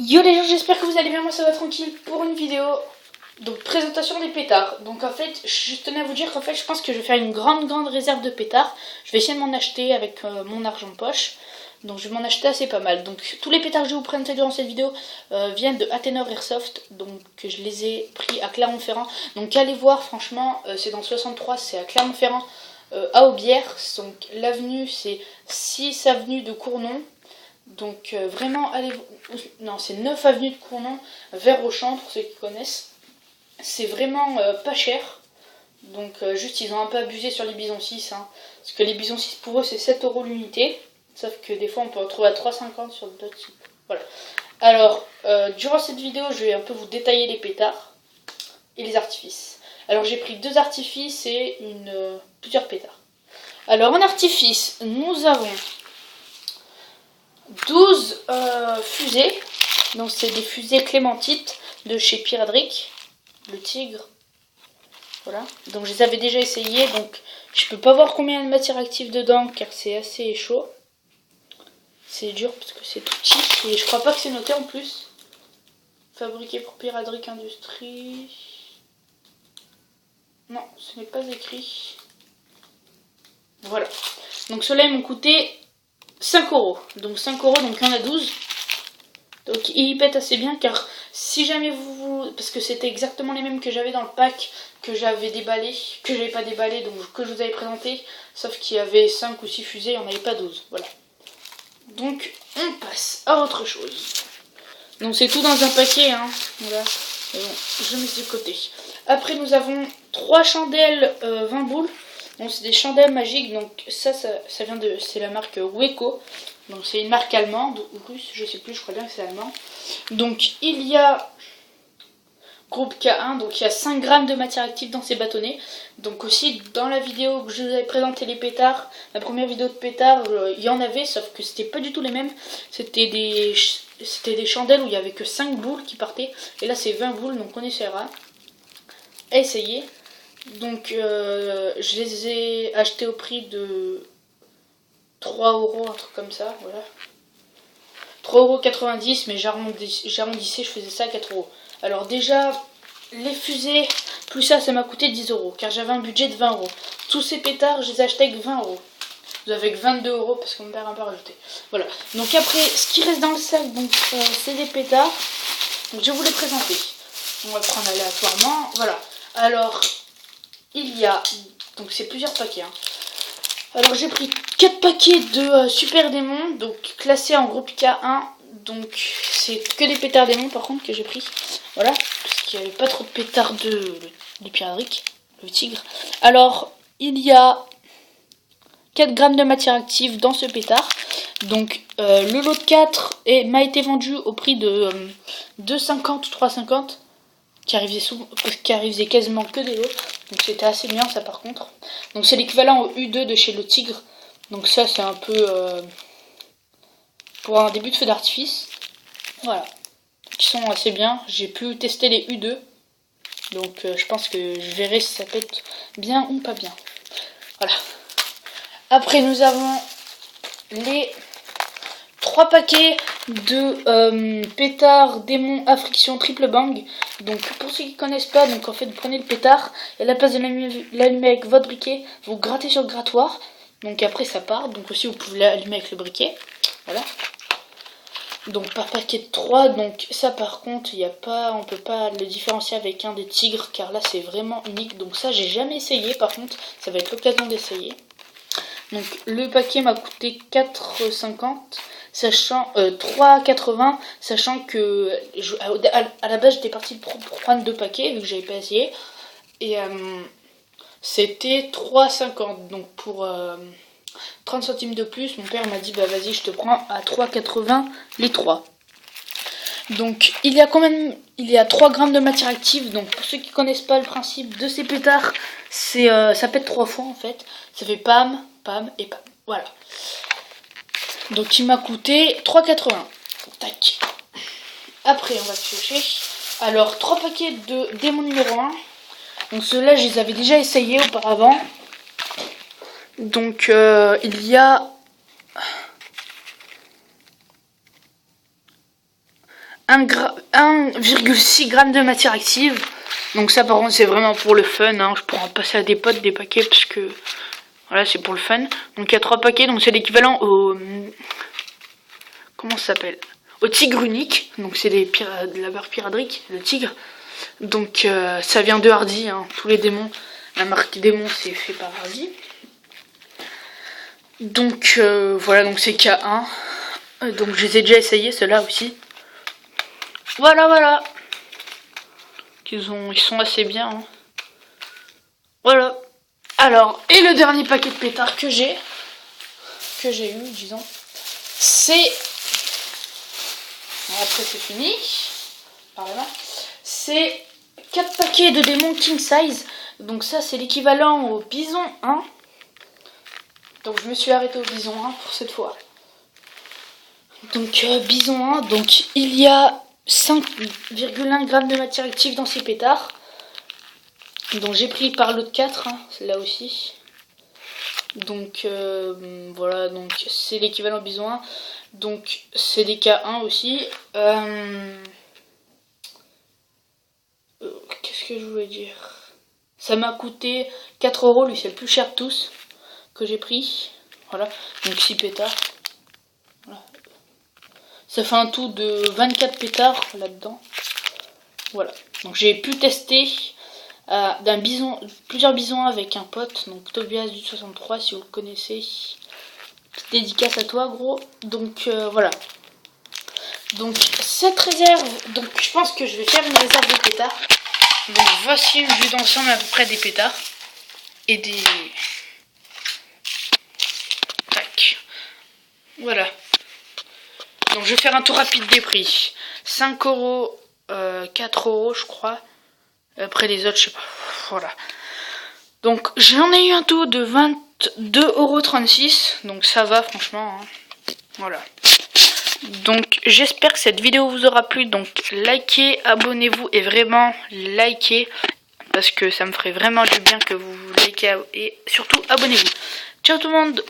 Yo les gens, j'espère que vous allez bien, moi ça va tranquille pour une vidéo. Donc présentation des pétards. Donc en fait, je tenais à vous dire qu'en fait je pense que je vais faire une grande réserve de pétards. Je vais essayer de m'en acheter avec mon argent de poche. Donc je vais m'en acheter assez pas mal. Donc tous les pétards que je vais vous présenter durant cette vidéo viennent de Athénor Airsoft. Donc je les ai pris à Clermont-Ferrand. Donc allez voir, franchement, c'est dans le 63, c'est à Clermont-Ferrand, à Aubière. Donc l'avenue c'est 6 avenue de Cournon. Donc vraiment, allez, non, c'est 9 avenue de Cournon vers Auchan pour ceux qui connaissent. C'est vraiment pas cher. Donc juste ils ont un peu abusé sur les Bison 6 hein, parce que les Bison 6 pour eux c'est 7 € l'unité. Sauf que des fois on peut retrouver à 3,50 sur d'autres sites. Voilà. Alors durant cette vidéo je vais un peu vous détailler les pétards et les artifices. Alors j'ai pris 2 artifices et plusieurs pétards. Alors en artifice nous avons 12 fusées. Donc c'est des fusées clémentites de chez Pyradric, le tigre. Voilà. Donc je les avais déjà essayées. Donc je peux pas voir combien de matière active dedans car c'est assez chaud. C'est dur parce que c'est tout petit. Et je crois pas que c'est noté en plus. Fabriqué pour Pyradric Industries. Non, ce n'est pas écrit. Voilà. Donc ceux-là ils m'ont coûté 5 €. Donc 5 €, donc il y en a 12. Donc il pète assez bien car si jamais vous... Parce que c'était exactement les mêmes que j'avais dans le pack que j'avais déballé, que j'avais pas déballé, donc que je vous avais présenté. Sauf qu'il y avait 5 ou 6 fusées, il n'y en avait pas 12. Voilà. Donc on passe à autre chose. Donc c'est tout dans un paquet, hein. Voilà. Et bon, je mets de côté. Après nous avons 3 chandelles 20 boules. Donc c'est des chandelles magiques, donc ça vient de... C'est la marque Weco. Donc c'est une marque allemande ou russe, je sais plus, je crois bien que c'est allemand. Donc il y a groupe K1, donc il y a 5 grammes de matière active dans ces bâtonnets. Donc aussi dans la vidéo que je vous avais présenté les pétards, la première vidéo de pétards, il y en avait, sauf que c'était pas du tout les mêmes. C'était des chandelles où il y avait que 5 boules qui partaient. Et là c'est 20 boules, donc on essaiera. Essayez. Donc je les ai achetés au prix de 3 €, un truc comme ça, voilà. 3,90 €, mais j'arrondissais, je faisais ça à 4 €. Alors déjà, les fusées, plus ça m'a coûté 10 €, car j'avais un budget de 20 €. Tous ces pétards, je les achetais avec 20 €. Vous avez que 22 € parce qu'on me perd un peu rajouté. Voilà. Donc après, ce qui reste dans le sac, donc c'est des pétards. Donc je vais vous les présenter. On va prendre aléatoirement. Voilà. Alors, il y a... Donc c'est plusieurs paquets, hein. Alors j'ai pris 4 paquets de Super Démon, donc classés en groupe K1. Donc c'est que des pétards démons par contre que j'ai pris. Voilà, parce qu'il n'y avait pas trop de pétards de Pyradric, le tigre. Alors il y a 4 grammes de matière active dans ce pétard. Donc le lot de 4 m'a été vendu au prix de 2,50 ou 3,50. Qui arrivait quasiment que des lots. Donc c'était assez bien ça par contre. Donc c'est l'équivalent au U2 de chez le tigre. Donc ça c'est un peu pour un début de feu d'artifice. Voilà. Qui sont assez bien. J'ai pu tester les U2. Donc je pense que je verrai si ça pète bien ou pas bien. Voilà. Après nous avons les 3 paquets de pétards démon à friction triple bang. Donc pour ceux qui connaissent pas, donc en fait vous prenez le pétard et à la place de l'allumer avec votre briquet, vous grattez sur le grattoir. Donc après ça part. Donc aussi vous pouvez l'allumer avec le briquet. Voilà. Donc par paquet de 3, donc ça par contre il y a pas, on peut pas le différencier avec un des tigres car là c'est vraiment unique. Donc ça j'ai jamais essayé, par contre ça va être l'occasion d'essayer. Donc le paquet m'a coûté 4,50, sachant 3,80, sachant que à la base j'étais partie pour prendre 2 paquets vu que j'avais pas essayé. Et c'était 3,50. Donc pour 30 centimes de plus, mon père m'a dit bah vas-y je te prends à 3,80 les 3. Donc il y a 3 grammes de matière active. Donc pour ceux qui connaissent pas le principe de ces pétards, c'est ça pète 3 fois en fait. Ça fait pam, pam et pam. Voilà. Donc il m'a coûté 3,80. Tac. Après on va piocher. Alors 3 paquets de démon numéro 1. Donc ceux-là je les avais déjà essayés auparavant. Donc il y a 1,6 g de matière active. Donc ça par contre c'est vraiment pour le fun, hein. Je pourrais en passer à des potes des paquets parce que voilà, c'est pour le fun. Donc il y a 3 paquets, donc c'est l'équivalent au... Comment ça s'appelle? Au tigre unique. Donc c'est de la barre piraterie, le tigre. Donc ça vient de Hardy, hein. Tous les démons. La marque démon c'est fait par Hardy. Donc voilà, donc c'est K1. Donc je les ai déjà essayés, ceux-là aussi. Voilà. Ils sont assez bien. Hein. Voilà. Alors, et le dernier paquet de pétards que j'ai eu, disons, c'est... Après c'est fini. Par là. C'est 4 paquets de démons king size. Donc ça c'est l'équivalent au bison 1. Donc je me suis arrêtée au bison 1 pour cette fois. Donc bison 1, donc il y a 5,1 g de matière active dans ces pétards. Donc j'ai pris par l'autre 4, hein, là aussi. Donc voilà, donc c'est l'équivalent bison 1. Donc c'est des K1 aussi. Qu'est-ce que je voulais dire? Ça m'a coûté 4 €, lui c'est le plus cher de tous que j'ai pris. Voilà, donc 6 pétards. Voilà. Ça fait un tout de 24 pétards là-dedans. Voilà, donc j'ai pu tester plusieurs bisons avec un pote, donc Tobias du 63 si vous le connaissez. Petite dédicace à toi gros. Donc voilà. Donc cette réserve, donc je pense que je vais faire une réserve de pétards. Donc voici une vue d'ensemble à peu près des pétards. Et des... Tac. Voilà. Donc je vais faire un tour rapide des prix. 5 €, 4 € je crois. Après les autres je sais pas. Voilà. Donc j'en ai eu un taux de 22,36 €. Donc ça va franchement. Hein. Voilà. Donc j'espère que cette vidéo vous aura plu. Donc likez, abonnez-vous et vraiment likez. Parce que ça me ferait vraiment du bien que vous likez et surtout abonnez-vous. Ciao tout le monde.